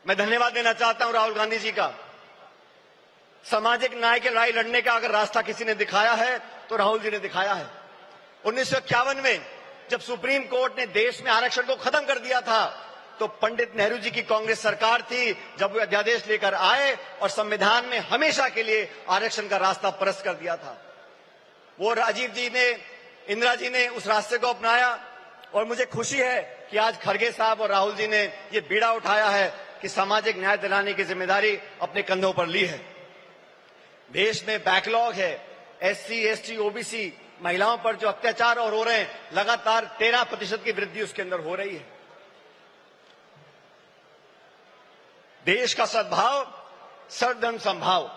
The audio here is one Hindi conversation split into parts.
मैं धन्यवाद देना चाहता हूं राहुल गांधी जी का। सामाजिक न्याय की लड़ाई लड़ने का अगर रास्ता किसी ने दिखाया है तो राहुल जी ने दिखाया है। 1951 में जब सुप्रीम कोर्ट ने देश में आरक्षण को खत्म कर दिया था तो पंडित नेहरू जी की कांग्रेस सरकार थी जब वो अध्यादेश लेकर आए और संविधान में हमेशा के लिए आरक्षण का रास्ता परस्त कर दिया था। वो राजीव जी ने, इंदिरा जी ने उस रास्ते को अपनाया और मुझे खुशी है कि आज खड़गे साहब और राहुल जी ने ये बीड़ा उठाया है कि सामाजिक न्याय दिलाने की जिम्मेदारी अपने कंधों पर ली है। देश में बैकलॉग है, एससी, एसटी, ओबीसी महिलाओं पर जो अत्याचार और हो रहे हैं, लगातार 13% की वृद्धि उसके अंदर हो रही है। देश का सद्भाव, सर्वधर्म समभाव,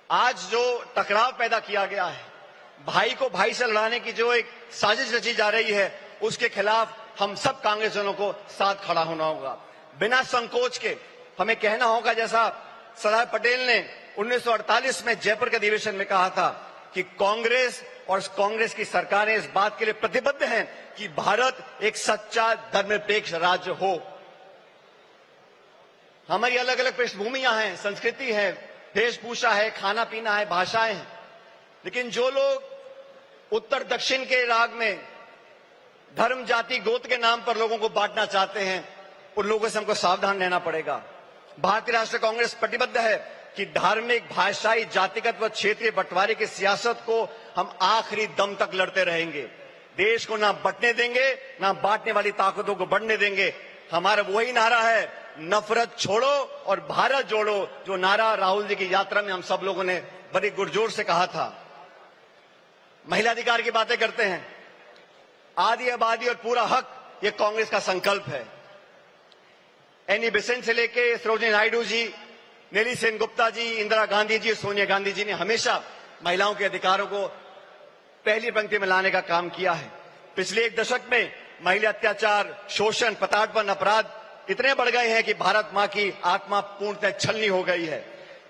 आज जो टकराव पैदा किया गया है, भाई को भाई से लड़ाने की जो एक साजिश रची जा रही है, उसके खिलाफ हम सब कांग्रेसजनों को साथ खड़ा होना होगा। बिना संकोच के हमें कहना होगा, जैसा सरदार पटेल ने 1948 में जयपुर के अधिवेशन में कहा था कि कांग्रेस और कांग्रेस की सरकारें इस बात के लिए प्रतिबद्ध हैं कि भारत एक सच्चा धर्मनिरपेक्ष राज्य हो। हमारी अलग अलग पृष्ठभूमियां हैं, संस्कृति है, वेशभूषा है, खाना पीना है, भाषाएं हैं, लेकिन जो लोग उत्तर दक्षिण के राग में धर्म, जाति, गोत्र के नाम पर लोगों को बांटना चाहते हैं, उन लोगों से हमको सावधान रहना पड़ेगा। भारतीय राष्ट्रीय कांग्रेस प्रतिबद्ध है कि धार्मिक, भाषाई, जातिगत व क्षेत्रीय बंटवारे की सियासत को हम आखिरी दम तक लड़ते रहेंगे। देश को ना बंटने देंगे, ना बांटने वाली ताकतों को बढ़ने देंगे। हमारा वही नारा है, नफरत छोड़ो और भारत जोड़ो, जो नारा राहुल जी की यात्रा में हम सब लोगों ने बड़ी गुरजोर से कहा था। महिला अधिकार की बातें करते हैं, आधी आबादी और पूरा हक, ये कांग्रेस का संकल्प है। एनी बेसेंट से लेके सरोजिनी नायडू जी, नेली सेनगुप्ता जी, इंदिरा गांधी जी, सोनिया गांधी जी ने हमेशा महिलाओं के अधिकारों को पहली पंक्ति में लाने का काम किया है। पिछले एक दशक में महिला अत्याचार, शोषण, प्रताड़ना, अपराध इतने बढ़ गए हैं कि भारत मां की आत्मा पूर्णतः छलनी हो गई है।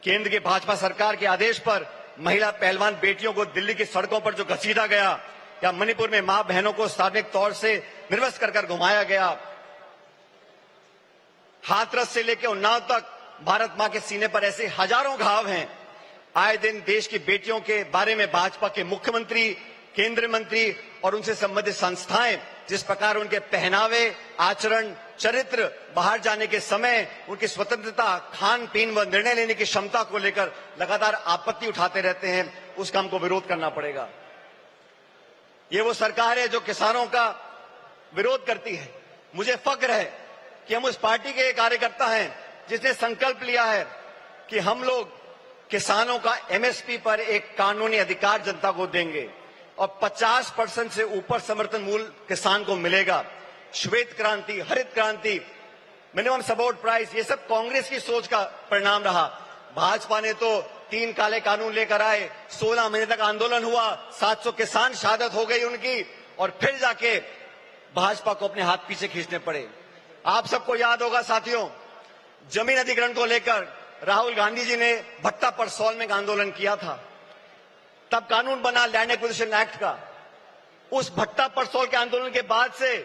केंद्र की भाजपा सरकार के आदेश पर महिला पहलवान बेटियों को दिल्ली की सड़कों पर जो घसीटा गया, या मणिपुर में मां बहनों को सार्वजनिक तौर से निर्वस्त्र कर घुमाया गया, हाथरस से लेकर उन्नाव तक भारत मां के सीने पर ऐसे हजारों घाव हैं। आए दिन देश की बेटियों के बारे में भाजपा के मुख्यमंत्री, केंद्रीय मंत्री और उनसे संबंधित संस्थाएं जिस प्रकार उनके पहनावे, आचरण, चरित्र, बाहर जाने के समय उनकी स्वतंत्रता, खान पीन व निर्णय लेने की क्षमता को लेकर लगातार आपत्ति उठाते रहते हैं, उसका हमको विरोध करना पड़ेगा। ये वो सरकार है जो किसानों का विरोध करती है। मुझे फक्र है कि हम उस पार्टी के कार्यकर्ता हैं जिसने संकल्प लिया है कि हम लोग किसानों का एमएसपी पर एक कानूनी अधिकार जनता को देंगे और 50% से ऊपर समर्थन मूल्य किसान को मिलेगा। श्वेत क्रांति, हरित क्रांति, मिनिमम सपोर्ट प्राइस, ये सब कांग्रेस की सोच का परिणाम रहा। भाजपा ने तो 3 काले कानून लेकर आए, 16 महीने तक आंदोलन हुआ, 700 किसान शहादत हो गई उनकी, और फिर जाके भाजपा को अपने हाथ पीछे खींचने पड़े। आप सबको याद होगा साथियों, जमीन अधिग्रहण को लेकर राहुल गांधी जी ने भट्टा पर सॉल में आंदोलन किया था। तब कानून बना लैंड एक्विजिशन एक्ट का। उस भट्टा पर सॉल के आंदोलन के बाद से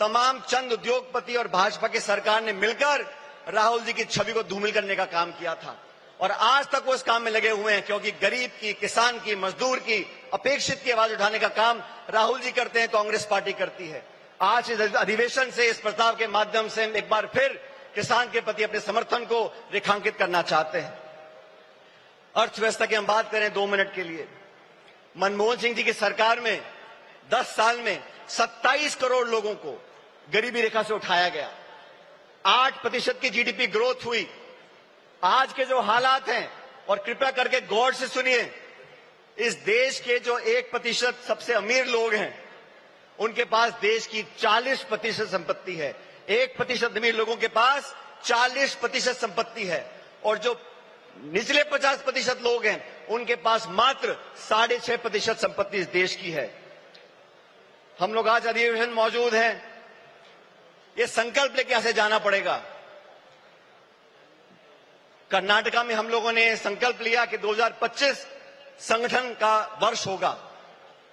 तमाम चंद उद्योगपति और भाजपा की सरकार ने मिलकर राहुल जी की छवि को धूमिल करने का काम किया था, और आज तक वो इस काम में लगे हुए हैं, क्योंकि गरीब की, किसान की, मजदूर की, अपेक्षित की आवाज उठाने का काम राहुल जी करते हैं, कांग्रेस पार्टी करती है। आज इस अधिवेशन से, इस प्रस्ताव के माध्यम से हम एक बार फिर किसान के प्रति अपने समर्थन को रेखांकित करना चाहते हैं। अर्थव्यवस्था की हम बात करें 2 मिनट के लिए, मनमोहन सिंह जी की सरकार में 10 साल में 27 करोड़ लोगों को गरीबी रेखा से उठाया गया, 8% की जीडीपी ग्रोथ हुई। आज के जो हालात हैं, और कृपया करके गौर से सुनिए, इस देश के जो 1% सबसे अमीर लोग हैं, उनके पास देश की 40% संपत्ति है। 1% अमीर लोगों के पास 40% संपत्ति है, और जो निचले 50% लोग हैं, उनके पास मात्र 6.5% संपत्ति इस देश की है। हम लोग आज अधिवेशन मौजूद हैं, ये संकल्प लेके यहां से जाना पड़ेगा। कर्नाटका में हम लोगों ने संकल्प लिया कि 2025 संगठन का वर्ष होगा।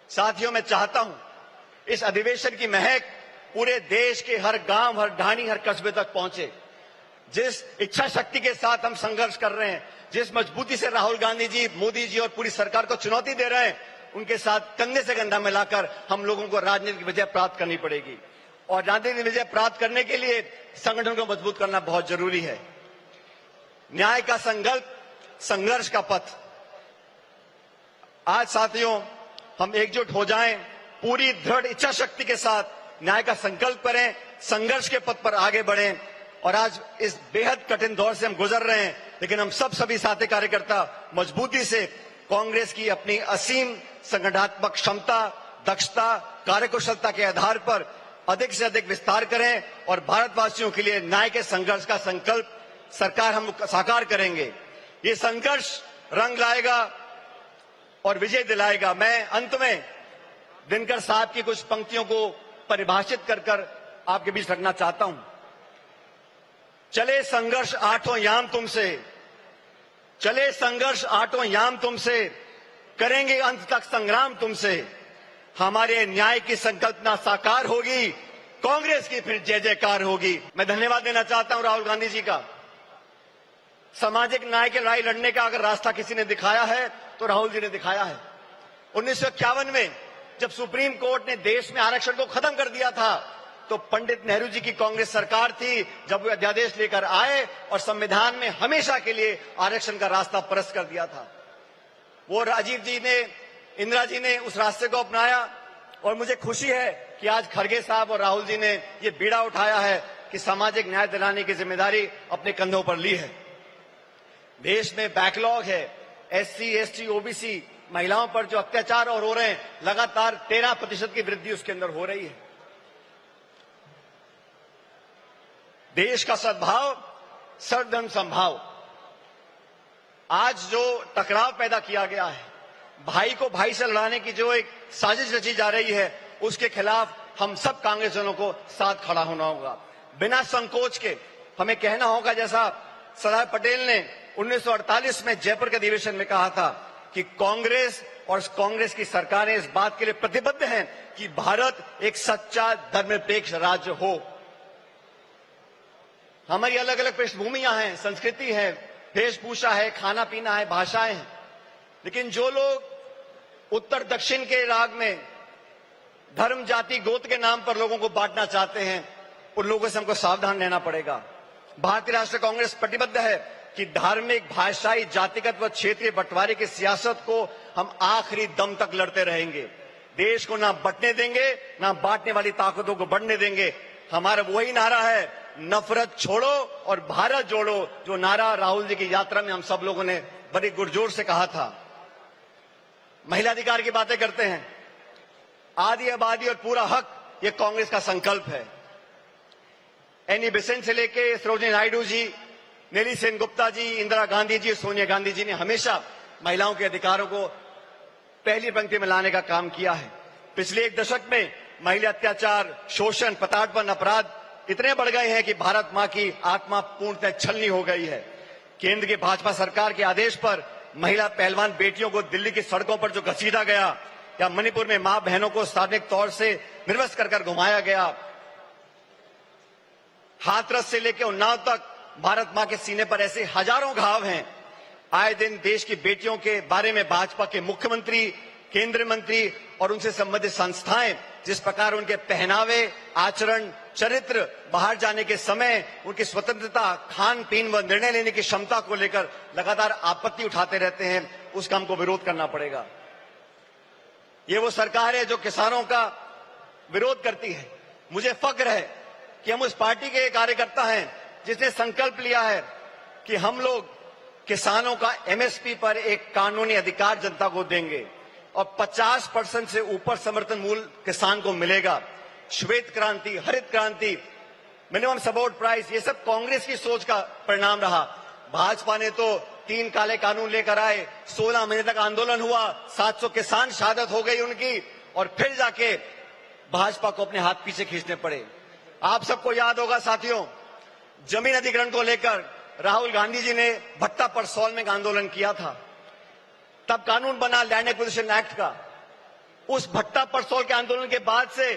साथियों, मैं चाहता हूं इस अधिवेशन की महक पूरे देश के हर गांव, हर ढाणी, हर कस्बे तक पहुंचे। जिस इच्छा शक्ति के साथ हम संघर्ष कर रहे हैं, जिस मजबूती से राहुल गांधी जी, मोदी जी और पूरी सरकार को चुनौती दे रहे हैं, उनके साथ कंधे से कंधा मिलाकर हम लोगों को राजनीतिक विजय प्राप्त करनी पड़ेगी। और राजनीतिक विजय प्राप्त करने के लिए संगठन को मजबूत करना बहुत जरूरी है। न्याय का संकल्प, संघर्ष का पथ। आज साथियों, हम एकजुट हो जाएं, पूरी दृढ़ इच्छा शक्ति के साथ न्याय का संकल्प करें, संघर्ष के पथ पर आगे बढ़ें। और आज इस बेहद कठिन दौर से हम गुजर रहे हैं, लेकिन हम सभी साथी कार्यकर्ता मजबूती से कांग्रेस की अपनी असीम संगठनात्मक क्षमता, दक्षता, कार्यकुशलता के आधार पर अधिक से अधिक विस्तार करें और भारतवासियों के लिए न्याय के संघर्ष का संकल्प सरकार हम साकार करेंगे। ये संघर्ष रंग लाएगा और विजय दिलाएगा। मैं अंत में दिनकर साहब की कुछ पंक्तियों को परिभाषित कर आपके बीच रखना चाहता हूं। चले संघर्ष आठों याम तुमसे, चले संघर्ष आठों याम तुमसे, करेंगे अंत तक संग्राम तुमसे। हमारे न्याय की संकल्पना साकार होगी, कांग्रेस की फिर जय जयकार होगी। मैं धन्यवाद देना चाहता हूं राहुल गांधी जी का। सामाजिक न्याय की लड़ाई लड़ने का अगर रास्ता किसी ने दिखाया है तो राहुल जी ने दिखाया है। 1951 में जब सुप्रीम कोर्ट ने देश में आरक्षण को खत्म कर दिया था, तो पंडित नेहरू जी की कांग्रेस सरकार थी जब वो अध्यादेश लेकर आए और संविधान में हमेशा के लिए आरक्षण का रास्ता परस्त कर दिया था। वो राजीव जी ने, इंदिरा जी ने उस रास्ते को अपनाया और मुझे खुशी है कि आज खड़गे साहब और राहुल जी ने ये बीड़ा उठाया है कि सामाजिक न्याय दिलाने की जिम्मेदारी अपने कंधों पर ली है। देश में बैकलॉग है, एससी, एसटी, ओबीसी महिलाओं पर जो अत्याचार और हो रहे हैं, लगातार 13% की वृद्धि उसके अंदर हो रही है। देश का सद्भाव, सर्वधर्म समभाव। आज जो टकराव पैदा किया गया है, भाई को भाई से लड़ाने की जो एक साजिश रची जा रही है, उसके खिलाफ हम सब कांग्रेसियों को साथ खड़ा होना होगा। बिना संकोच के हमें कहना होगा, जैसा सरदार पटेल ने 1948 में जयपुर के अधिवेशन में कहा था कि कांग्रेस और कांग्रेस की सरकारें इस बात के लिए प्रतिबद्ध हैं कि भारत एक सच्चा धर्मनिरपेक्ष राज्य हो। हमारी अलग अलग पृष्ठभूमियां हैं, संस्कृति है, वेशभूषा है, खाना पीना है, भाषाएं हैं, लेकिन जो लोग उत्तर दक्षिण के राग में धर्म, जाति, गोत्र के नाम पर लोगों को बांटना चाहते हैं, उन लोगों से हमको सावधान रहना पड़ेगा। भारतीय राष्ट्रीय कांग्रेस प्रतिबद्ध है कि धार्मिक, भाषाई, जातिगत व क्षेत्रीय बंटवारे की सियासत को हम आखिरी दम तक लड़ते रहेंगे। देश को ना बंटने देंगे, ना बांटने वाली ताकतों को बढ़ने देंगे। हमारा वही नारा है, नफरत छोड़ो और भारत जोड़ो, जो नारा राहुल जी की यात्रा में हम सब लोगों ने बड़ी गुरजोर से कहा था। महिला अधिकार की बातें करते हैं, आदि आबादी और पूरा हक, ये कांग्रेस का संकल्प है। एनी बेसेंट से लेके सरोजिनी नायडू जी, नेली सेनगुप्ता जी, इंदिरा गांधी जी, सोनिया गांधी जी ने हमेशा महिलाओं के अधिकारों को पहली पंक्ति में लाने का काम किया है। पिछले एक दशक में महिला अत्याचार, शोषण, प्रताड़ना, अपराध इतने बढ़ गए हैं कि भारत मां की आत्मा पूर्णतः छलनी हो गई है। केंद्र की भाजपा सरकार के आदेश पर महिला पहलवान बेटियों को दिल्ली की सड़कों पर जो घसीटा गया, या मणिपुर में मां बहनों को सार्वजनिक तौर से निर्वस्त्र कर घुमाया गया, हाथरस से लेकर उन्नाव तक भारत मां के सीने पर ऐसे हजारों घाव हैं। आए दिन देश की बेटियों के बारे में भाजपा के मुख्यमंत्री, केंद्रीय मंत्री और उनसे संबंधित संस्थाएं जिस प्रकार उनके पहनावे, आचरण, चरित्र, बाहर जाने के समय उनकी स्वतंत्रता, खान पीन व निर्णय लेने की क्षमता को लेकर लगातार आपत्ति उठाते रहते हैं, उसका हमको विरोध करना पड़ेगा। ये वो सरकार है जो किसानों का विरोध करती है। मुझे फक्र है कि हम उस पार्टी के कार्यकर्ता हैं जिसने संकल्प लिया है कि हम लोग किसानों का एमएसपी पर एक कानूनी अधिकार जनता को देंगे और 50% से ऊपर समर्थन मूल्य किसान को मिलेगा। श्वेत क्रांति, हरित क्रांति, मिनिमम सपोर्ट प्राइस, ये सब कांग्रेस की सोच का परिणाम रहा। भाजपा ने तो 3 काले कानून लेकर आए, 16 महीने तक आंदोलन हुआ, 700 किसान शहादत हो गई उनकी, और फिर जाके भाजपा को अपने हाथ पीछे खींचने पड़े। आप सबको याद होगा साथियों, जमीन अधिग्रहण को लेकर राहुल गांधी जी ने भट्टा परसौल में एक आंदोलन किया था। तब कानून बना लैंड एक्विजिशन एक्ट का। उस भट्टा परसौल के आंदोलन के बाद से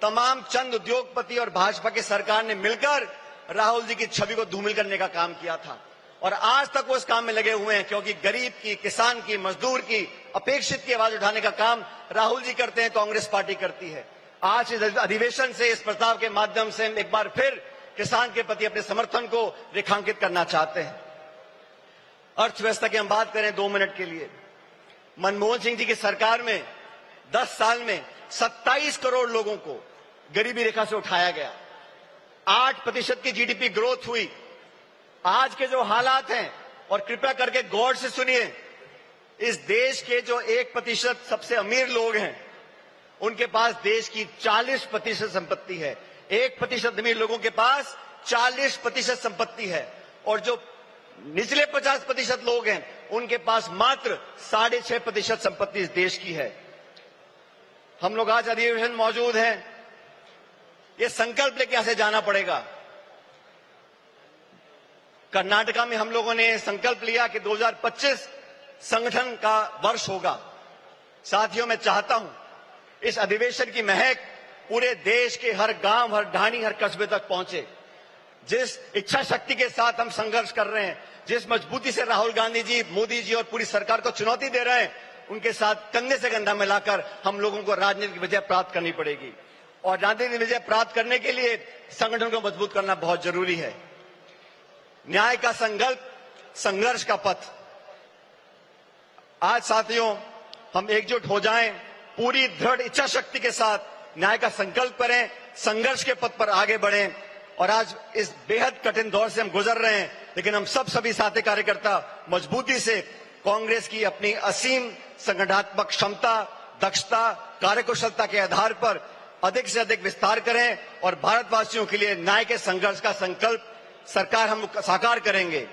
तमाम चंद उद्योगपति और भाजपा की सरकार ने मिलकर राहुल जी की छवि को धूमिल करने का काम किया था। और आज तक वो इस काम में लगे हुए हैं, क्योंकि गरीब की, किसान की, मजदूर की, अपेक्षित की आवाज उठाने का काम राहुल जी करते हैं, कांग्रेस पार्टी करती है। आज इस अधिवेशन से, इस प्रस्ताव के माध्यम से हम एक बार फिर किसान के प्रति अपने समर्थन को रेखांकित करना चाहते हैं। अर्थव्यवस्था की हम बात करें 2 मिनट के लिए। मनमोहन सिंह जी की सरकार में 10 साल में 27 करोड़ लोगों को गरीबी रेखा से उठाया गया। 8% की जीडीपी ग्रोथ हुई। आज के जो हालात हैं, और कृपया करके गौर से सुनिए, इस देश के जो 1% सबसे अमीर लोग हैं, उनके पास देश की 40% संपत्ति है। 1% अमीर लोगों के पास 40% संपत्ति है, और जो निचले 50% लोग हैं, उनके पास मात्र 6.5% संपत्ति इस देश की है। हम लोग आज अधिवेशन मौजूद हैं, ये संकल्प लेके यहां से जाना पड़ेगा। कर्नाटका में हम लोगों ने संकल्प लिया कि 2025 संगठन का वर्ष होगा। साथियों, मैं चाहता हूं इस अधिवेशन की महक पूरे देश के हर गांव, हर ढाणी, हर कस्बे तक पहुंचे। जिस इच्छा शक्ति के साथ हम संघर्ष कर रहे हैं, जिस मजबूती से राहुल गांधी जी, मोदी जी और पूरी सरकार को चुनौती दे रहे हैं, उनके साथ कंधे से कंधा मिलाकर हम लोगों को राजनीतिक विजय प्राप्त करनी पड़ेगी। और राजनीतिक विजय प्राप्त करने के लिए संगठन को मजबूत करना बहुत जरूरी है। न्याय का संकल्प, संघर्ष का पथ। आज साथियों, हम एकजुट हो जाएं, पूरी दृढ़ इच्छा शक्ति के साथ न्याय का संकल्प करें, संघर्ष के पथ पर आगे बढ़ें। और आज इस बेहद कठिन दौर से हम गुजर रहे हैं, लेकिन हम सभी साथी कार्यकर्ता मजबूती से कांग्रेस की अपनी असीम संगठनात्मक क्षमता, दक्षता, कार्यकुशलता के आधार पर अधिक से अधिक विस्तार करें, और भारतवासियों के लिए न्याय के संघर्ष का संकल्प सरकार हम साकार करेंगे।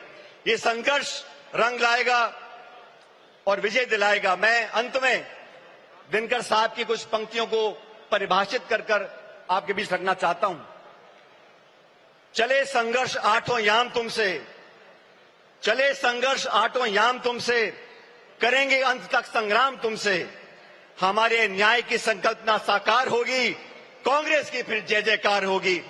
ये संघर्ष रंग लाएगा और विजय दिलाएगा। मैं अंत में दिनकर साहब की कुछ पंक्तियों को परिभाषित कर आपके बीच रखना चाहता हूं। चले संघर्ष आठों याम तुमसे, चले संघर्ष आठों याम तुमसे, करेंगे अंत तक संग्राम तुमसे। हमारे न्याय की संकल्पना साकार होगी, कांग्रेस की फिर जय जयकार होगी।